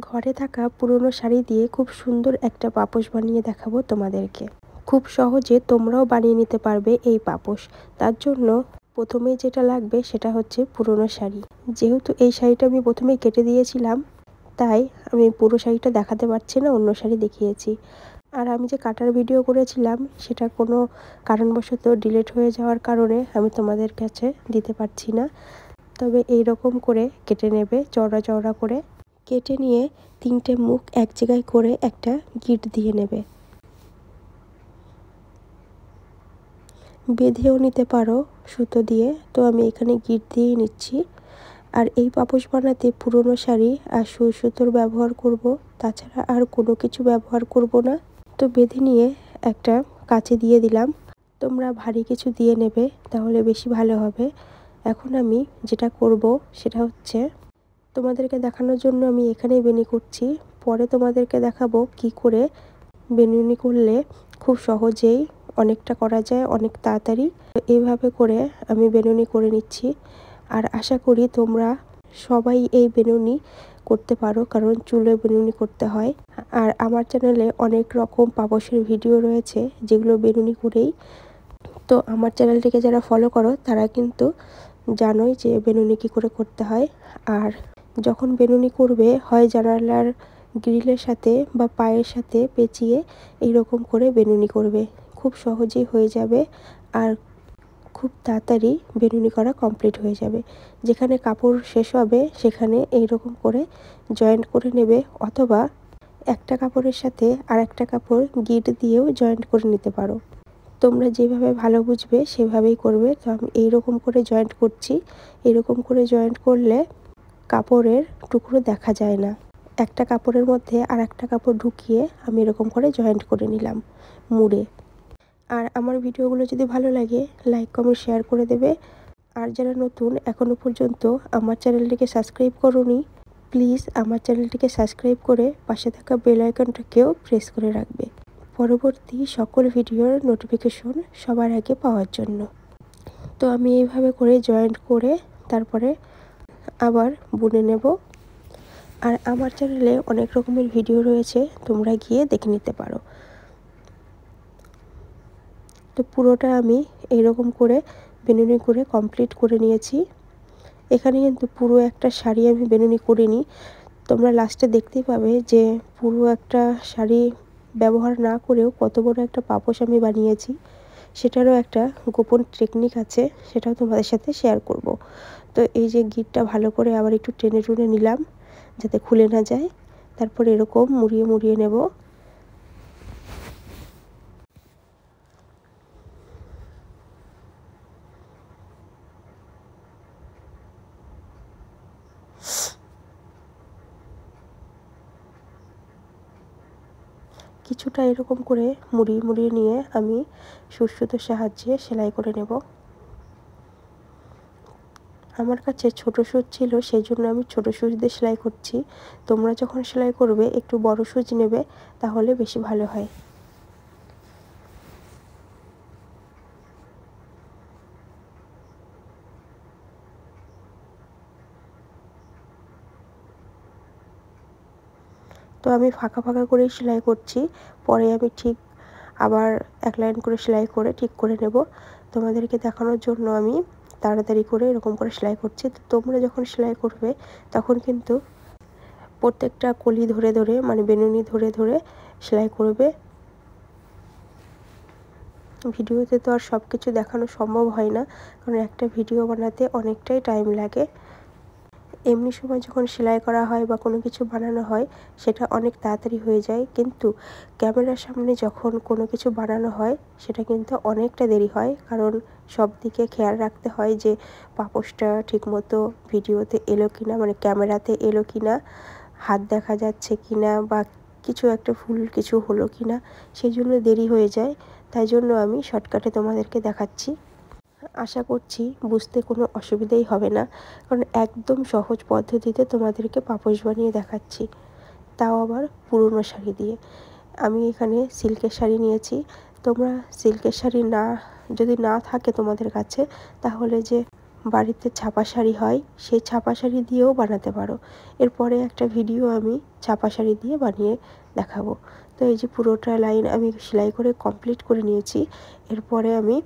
ঘরে থাকা পুরনো শাড়ি দিয়ে খুব সুন্দর একটা পাপোশ বানিয়ে দেখাবো তোমাদেরকে। খুব সহজে তোমরাও বানিয়ে নিতে পারবে এই পাপোশ। তার জন্য প্রথমেই যেটা লাগবে সেটা হচ্ছে পুরনো শাড়ি। যেহেতু এই শাড়িটা আমি প্রথমেই কেটে দিয়েছিলাম, তাই আমি পুরো শাড়িটা দেখাতে পারছি না, অন্য শাড়ি দেখিয়েছি। আর আমি যে কাটার ভিডিও করেছিলাম সেটা কোনো কারণবশত ডিলিট হয়ে যাওয়ার কারণে আমি তোমাদের কাছে দিতে পারছি না। তবে এই রকম করে কেটে নেবে, চওড়া চওড়া করে কেটে নিয়ে 3টে মুখ এক জায়গায় করে একটা গিঁট দিয়ে নেবে। বেঁধেও নিতে পারো সুতো দিয়ে, তো আমি এখানে গিঁট দিয়েই নিচ্ছি। আর এই পাপোশ বানাতে পুরনো শাড়ি আর সুই সুতোর ব্যবহার করব, তাছাড়া আর কোনো কিছু ব্যবহার করব না। তো বেঁধে নিয়ে একটা কাঁচি দিয়ে দিলাম। তোমরা ভারী কিছু দিয়ে নেবে, তাহলে বেশি ভালো হবে। এখন আমি যেটা করব সেটা হচ্ছে, তোমাদেরকে দেখানোর জন্য আমি এখানেই বেনি করছি, পরে তোমাদেরকে দেখাবো কি করে বেনুনি করলে খুব সহজেই অনেকটা করা যায়, অনেক তাড়াতাড়ি। এইভাবে করে আমি বেনুনি করে নিচ্ছি। আর আশা করি তোমরা সবাই এই বেনুনি করতে পারো, কারণ চুলোয় বেনুনি করতে হয়। আর আমার চ্যানেলে অনেক রকম পাপোশের ভিডিও রয়েছে যেগুলো বেনুনি করেই। তো আমার চ্যানেলটিকে যারা ফলো করো তারা কিন্তু জানোই যে বেনুনি কী করে করতে হয়। আর যখন বেনুনি করবে, হয় জানালার গ্রিলের সাথে বা পায়ের সাথে পেঁচিয়ে এইরকম করে বেনুনি করবে, খুব সহজেই হয়ে যাবে। আর খুব তাড়াতাড়ি বেনুনি করা কমপ্লিট হয়ে যাবে। যেখানে কাপড় শেষ হবে সেখানে এইরকম করে জয়েন্ট করে নেবে, অথবা একটা কাপড়ের সাথে আর একটা কাপড় গিঁট দিয়েও জয়েন্ট করে নিতে পারো। তোমরা যেভাবে ভালো বুঝবে সেভাবেই করবে। তো আমি এইরকম করে জয়েন্ট করছি। এরকম করে জয়েন্ট করলে কাপড়ের টুকরো দেখা যায় না। একটা কাপড়ের মধ্যে আর একটা কাপড় ঢুকিয়ে আমি এরকম করে জয়েন্ট করে নিলাম মুড়ে। আর আমার ভিডিওগুলো যদি ভালো লাগে, লাইক কমেন্ট শেয়ার করে দেবে। আর যারা নতুন এখনও পর্যন্ত আমার চ্যানেলটিকে সাবস্ক্রাইব করোনি, প্লিজ আমার চ্যানেলটিকে সাবস্ক্রাইব করে পাশে থাকা বেল আইকনটাকেও প্রেস করে রাখবে, পরবর্তী সকল ভিডিওর নোটিফিকেশন সবার আগে পাওয়ার জন্য। তো আমি এইভাবে করে জয়েন্ট করে তারপরে আবার বুনে নেব। আর আমার চ্যানেলে অনেক রকমের ভিডিও রয়েছে, তোমরা গিয়ে দেখে নিতে পারো। তো পুরোটা আমি এইরকম করে বেনুনি করে কমপ্লিট করে নিয়েছি। এখানে কিন্তু পুরো একটা শাড়ি আমি বেনুনি করিনি। তোমরা লাস্টে দেখতেই পাবে যে পুরো একটা শাড়ি ব্যবহার না করেও কত বড় একটা পাপোশ আমি বানিয়েছি। সেটারও একটা গোপন টেকনিক আছে, সেটাও তোমাদের সাথে শেয়ার করব। তো এই যে গিঁটটা ভালো করে আবার একটু টেনে টুনে নিলাম যাতে খুলে না যায়। তারপর এরকম মুড়িয়ে মুড়িয়ে নেব। কিছুটা এরকম করে মুড়িয়ে মুড়িয়ে নিয়ে আমি সুতোর সাহায্যে সেলাই করে নেব। আমার কাছে ছোট সুচ ছিল, সেই জন্য আমি ছোট সুচ দিয়ে সেলাই করছি। তোমরা যখন সেলাই করবে একটু বড় সুচ নেবে, তাহলে বেশি ভালো হয়। তো আমি ফাঁকা ফাঁকা করেই সেলাই করছি, পরে আমি ঠিক আবার এক লাইন করে সেলাই করে ঠিক করে নেব। তোমাদেরকে দেখানোর জন্য আমি তাড়াতাড়ি করে এরকম করে সেলাই করছি। তো তোমরা যখন সেলাই করবে তখন কিন্তু প্রত্যেকটা কলি ধরে ধরে, মানে বেনুনি ধরে ধরে সেলাই করবে। ভিডিওতে তো আর সব কিছু দেখানো সম্ভব হয় না, কারণ একটা ভিডিও বানাতে অনেকটাই টাইম লাগে। এমনি সময় যখন সেলাই করা হয় বা কোনো কিছু বানানো হয় সেটা অনেক তাড়াতাড়ি হয়ে যায়, কিন্তু ক্যামেরার সামনে যখন কোনো কিছু বানানো হয় সেটা কিন্তু অনেকটা দেরি হয়, কারণ সব দিকে খেয়াল রাখতে হয় যে পাপোশটা ঠিকমতো ভিডিওতে এলো কিনা, মানে ক্যামেরাতে এলো কিনা, হাত দেখা যাচ্ছে কিনা, বা কিছু একটা ভুল কিছু হলো কিনা, সেই জন্য দেরি হয়ে যায়। তাই জন্য আমি শর্টকাটে তোমাদেরকে দেখাচ্ছি। আশা করছি বুঝতে কোনো অসুবিধাই হবে না, কারণ একদম সহজ পদ্ধতিতে তোমাদেরকে পাপোশ বানিয়ে দেখাচ্ছি, তাও আবার পুরনো শাড়ি দিয়ে। আমি এখানে সিল্কের শাড়ি নিয়েছি। তোমরা সিল্কের শাড়ি যদি না থাকে তোমাদের কাছে, তাহলে যে বাড়িতে ছাপা শাড়ি হয় সেই ছাপা শাড়ি দিয়েও বানাতে পারো। এরপরে একটা ভিডিও আমি ছাপা শাড়ি দিয়ে বানিয়ে দেখাবো। তো এই যে পুরোটা লাইন আমি সেলাই করে কমপ্লিট করে নিয়েছি। এরপরে আমি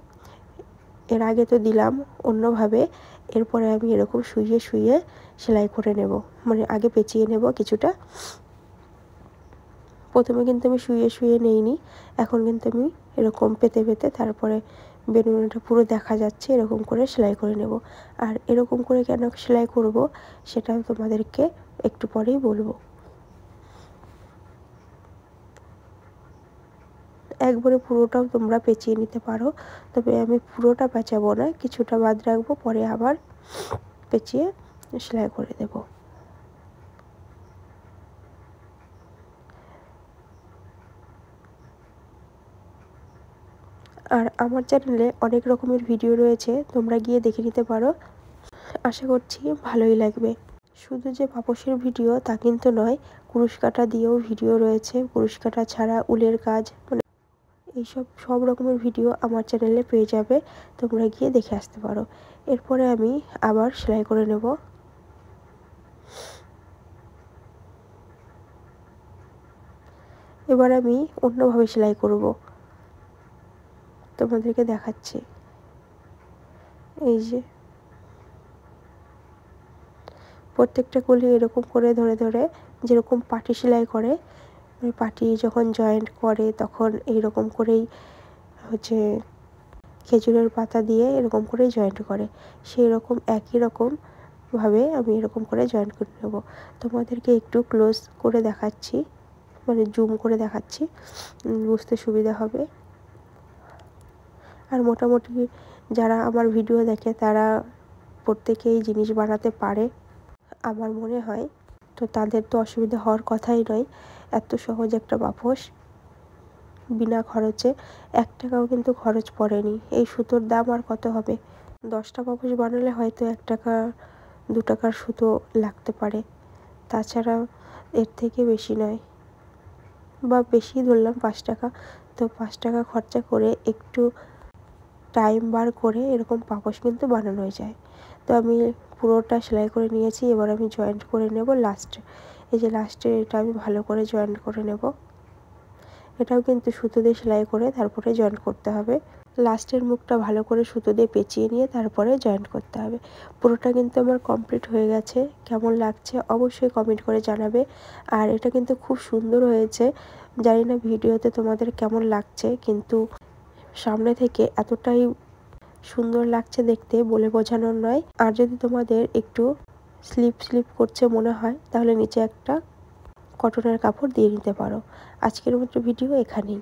এর আগে তো দিলাম অন্যভাবে, এরপরে আমি এরকম শুইয়ে শুইয়ে সেলাই করে নেব, মানে আগে পেঁচিয়ে নেব কিছুটা। প্রথমে কিন্তু আমি শুইয়ে শুইয়ে নেইনি, এখন কিন্তু আমি এরকম পেতে পেতে তারপরে বেনুনিটা পুরো দেখা যাচ্ছে এরকম করে সেলাই করে নেব। আর এরকম করে কেন সেলাই করব সেটা তোমাদেরকে একটু পরেই বলবো। একবারে পুরোটাও তোমরা পেঁচিয়ে নিতে পারো, তবে আমি পুরোটা পেঁচাবো না, কিছুটা বাদ রাখবো, পরে আবার পেঁচিয়ে সেলাই করে দেব। আর আমার চ্যানেলে অনেক রকমের ভিডিও রয়েছে, তোমরা গিয়ে দেখে নিতে পারো, আশা করছি ভালোই লাগবে। শুধু যে পাপোশের ভিডিও তা কিন্তু নয়, কুরুশ কাটা দিয়েও ভিডিও রয়েছে, কুরুশ কাটা ছাড়া উলের কাজ, মানে এইসব সব রকমের ভিডিও আমার চ্যানেলে পেয়ে যাবে, তোমরা গিয়ে দেখে আসতে পারো। এরপরে আমি আবার সেলাই করে নেব। এবার আমি অন্যভাবে সেলাই করব, তোমাদেরকে দেখাচ্ছি। এই যে প্রত্যেকটা কলি এরকম করে ধরে ধরে, যেরকম পাটি সেলাই করে, পাটি যখন জয়েন্ট করে তখন এইরকম করেই হচ্ছে খেজুরের পাতা দিয়ে এরকম করেই জয়েন্ট করে, সেই রকম একই রকমভাবে আমি এরকম করে জয়েন্ট করে নেব। তোমাদেরকে একটু ক্লোজ করে দেখাচ্ছি, মানে জুম করে দেখাচ্ছি, বুঝতে সুবিধা হবে। আর মোটামুটি যারা আমার ভিডিও দেখে তারা প্রত্যেকেই জিনিস বানাতে পারে আমার মনে হয়, তো তাদের তো অসুবিধা হওয়ার কথাই নয়। এত সহজ একটা পাপোশ, বিনা খরচে 1 টাকাও কিন্তু খরচ পড়েনি। এই সুতোর দাম আর কত হবে? 10টা পাপোশ বানালে হয়তো 1 টাকা 2 টাকার সুতো লাগতে পারে, তাছাড়া এর থেকে বেশি নয়, বা বেশি ধরলাম 5 টাকা। তো 5 টাকা খরচা করে একটু টাইম বার করে এরকম পাপোশ কিন্তু বানানো যায়। তো আমি পুরোটা সেলাই করে নিয়েছি, এবার আমি জয়েন্ট করে নেব লাস্টে। এই যে লাস্টে এটা আমি ভালো করে জয়েন্ট করে নেব। এটাও কিন্তু সুতো দিয়ে সেলাই করে তারপরে জয়েন্ট করতে হবে। লাস্টের মুখটা ভালো করে সুতো দিয়ে পেঁচিয়ে নিয়ে তারপরে জয়েন্ট করতে হবে। পুরোটা কিন্তু আমার কমপ্লিট হয়ে গেছে। কেমন লাগছে অবশ্যই কমেন্ট করে জানাবে। আর এটা কিন্তু খুব সুন্দর হয়েছে, জানি না ভিডিওতে তোমাদের কেমন লাগছে, কিন্তু সামনে থেকে এতটাই সুন্দর লাগছে দেখতে, বলে বোঝানোর নয়। আর যদি তোমাদের একটু স্লিপ করছে মনে হয়, তাহলে নিচে একটা কটনের কাপড় দিয়ে নিতে পারো। আজকের মতো ভিডিও এখানেই।